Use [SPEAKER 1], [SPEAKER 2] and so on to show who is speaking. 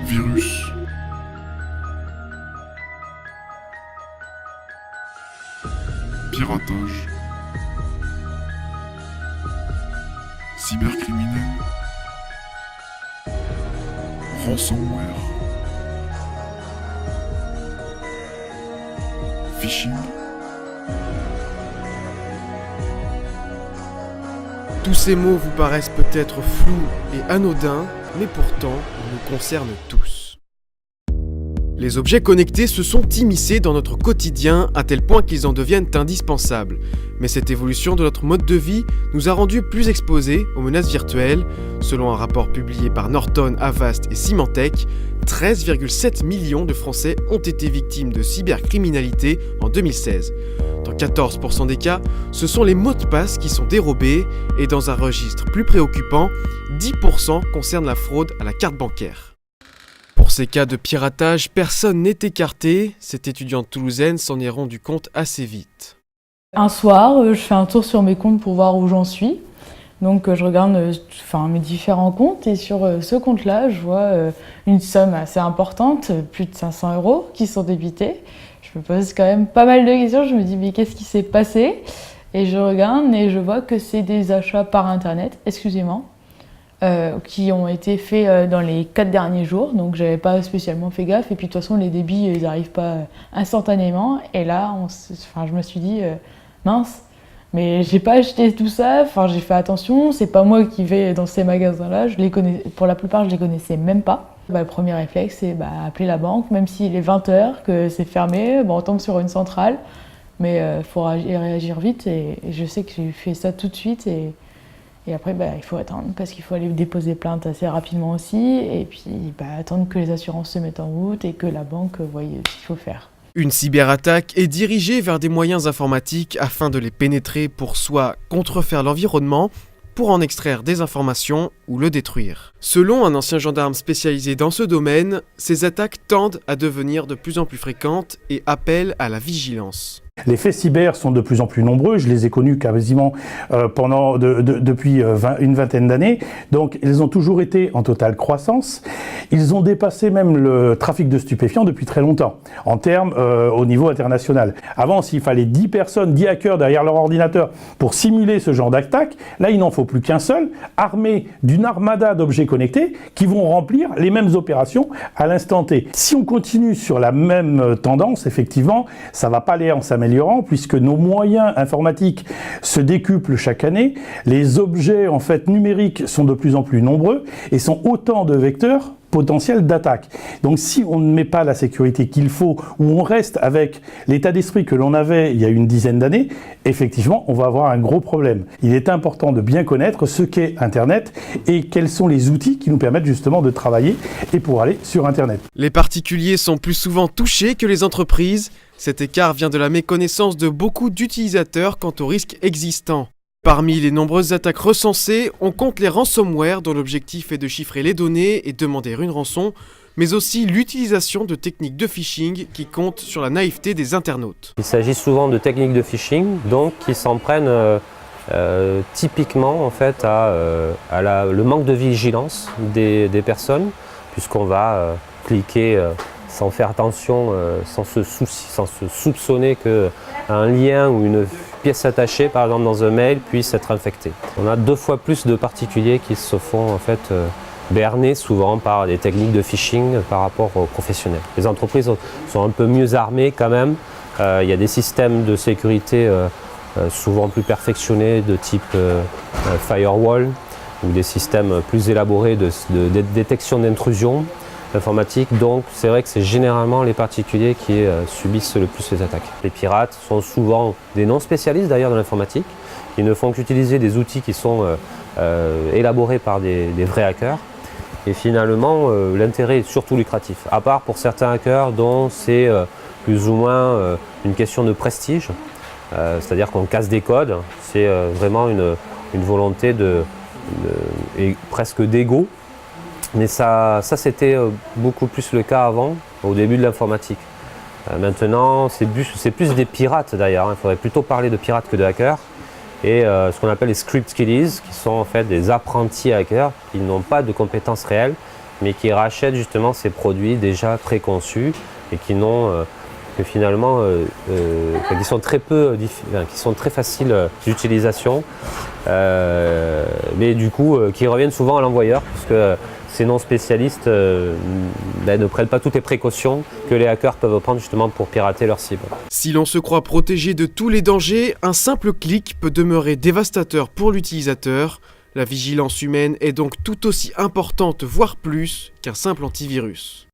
[SPEAKER 1] Virus. Piratage. Cybercriminel. Ransomware. Phishing.
[SPEAKER 2] Tous ces mots vous paraissent peut-être flous et anodins, mais pourtant ils nous concernent tous. Les objets connectés se sont immiscés dans notre quotidien à tel point qu'ils en deviennent indispensables. Mais cette évolution de notre mode de vie nous a rendus plus exposés aux menaces virtuelles. Selon un rapport publié par Norton, Avast et Symantec, 13,7 millions de Français ont été victimes de cybercriminalité en 2016. Dans 14% des cas, ce sont les mots de passe qui sont dérobés et dans un registre plus préoccupant, 10% concernent la fraude à la carte bancaire. Pour ces cas de piratage, personne n'est écarté. Cette étudiante toulousaine s'en est rendue compte assez vite.
[SPEAKER 3] Un soir, je fais un tour sur mes comptes pour voir où j'en suis. Donc je regarde mes différents comptes et sur ce compte-là, je vois une somme assez importante, plus de 500 € qui sont débités. Je me pose quand même pas mal de questions, je me dis mais qu'est-ce qui s'est passé? Et je regarde et je vois que c'est des achats par internet, exclusivement, qui ont été faits dans les 4 derniers jours, donc j'avais pas spécialement fait gaffe. Et puis de toute façon les débits ils n'arrivent pas instantanément. Et là je me suis dit mince, mais j'ai pas acheté tout ça, j'ai fait attention, c'est pas moi qui vais dans ces magasins-là, pour la plupart je les connaissais même pas. Le premier réflexe c'est appeler la banque, même s'il est 20h, que c'est fermé, on tombe sur une centrale, mais il faut réagir vite et je sais que j'ai fait ça tout de suite et après il faut attendre parce qu'il faut aller déposer plainte assez rapidement aussi et puis attendre que les assurances se mettent en route et que la banque voie ce qu'il faut faire.
[SPEAKER 2] Une cyberattaque est dirigée vers des moyens informatiques afin de les pénétrer pour soit contrefaire l'environnement, pour en extraire des informations ou le détruire. Selon un ancien gendarme spécialisé dans ce domaine, ces attaques tendent à devenir de plus en plus fréquentes et appellent à la vigilance.
[SPEAKER 4] Les faits cyber sont de plus en plus nombreux, je les ai connus quasiment depuis une vingtaine d'années, donc ils ont toujours été en totale croissance. Ils ont dépassé même le trafic de stupéfiants depuis très longtemps, en termes au niveau international. Avant, s'il fallait 10 personnes, 10 hackers derrière leur ordinateur pour simuler ce genre d'attaque, là il n'en faut plus qu'un seul, armé d'une armada d'objets connectés qui vont remplir les mêmes opérations à l'instant T. Si on continue sur la même tendance, effectivement, ça va pas aller en s'améliorant, puisque nos moyens informatiques se décuplent chaque année, les objets numériques sont de plus en plus nombreux et sont autant de vecteurs potentiels d'attaque. Donc si on ne met pas la sécurité qu'il faut, ou on reste avec l'état d'esprit que l'on avait il y a une dizaine d'années, effectivement on va avoir un gros problème. Il est important de bien connaître ce qu'est Internet et quels sont les outils qui nous permettent justement de travailler et pour aller sur Internet.
[SPEAKER 2] Les particuliers sont plus souvent touchés que les entreprises. Cet écart vient de la méconnaissance de beaucoup d'utilisateurs quant aux risques existants. Parmi les nombreuses attaques recensées, on compte les ransomware dont l'objectif est de chiffrer les données et demander une rançon, mais aussi l'utilisation de techniques de phishing qui comptent sur la naïveté des internautes.
[SPEAKER 5] Il s'agit souvent de techniques de phishing donc, qui s'en prennent typiquement le manque de vigilance des personnes, puisqu'on va cliquer sans faire attention, sans se soupçonner qu'un lien ou une pièce attachée, par exemple dans un mail, puisse être infectée. On a 2 fois plus de particuliers qui se font berner souvent par des techniques de phishing par rapport aux professionnels. Les entreprises sont un peu mieux armées quand même. Il y a des systèmes de sécurité souvent plus perfectionnés de type firewall ou des systèmes plus élaborés de détection d'intrusion informatique, donc c'est vrai que c'est généralement les particuliers qui subissent le plus les attaques. Les pirates sont souvent des non-spécialistes d'ailleurs dans l'informatique, ils ne font qu'utiliser des outils qui sont élaborés par des vrais hackers et finalement l'intérêt est surtout lucratif, à part pour certains hackers dont c'est plus ou moins une question de prestige, c'est-à-dire qu'on casse des codes, c'est vraiment une volonté et presque d'ego. Mais ça c'était beaucoup plus le cas avant, au début de l'informatique. Maintenant, c'est plus des pirates d'ailleurs, il faudrait plutôt parler de pirates que de hackers. Et ce qu'on appelle les script kiddies, qui sont en fait des apprentis hackers, qui n'ont pas de compétences réelles, mais qui rachètent justement ces produits déjà préconçus et qui n'ont que finalement qui sont très faciles d'utilisation, mais du coup qui reviennent souvent à l'envoyeur puisque ces non-spécialistes ne prennent pas toutes les précautions que les hackers peuvent prendre justement pour pirater leur cible.
[SPEAKER 2] Si l'on se croit protégé de tous les dangers, un simple clic peut demeurer dévastateur pour l'utilisateur. La vigilance humaine est donc tout aussi importante, voire plus, qu'un simple antivirus.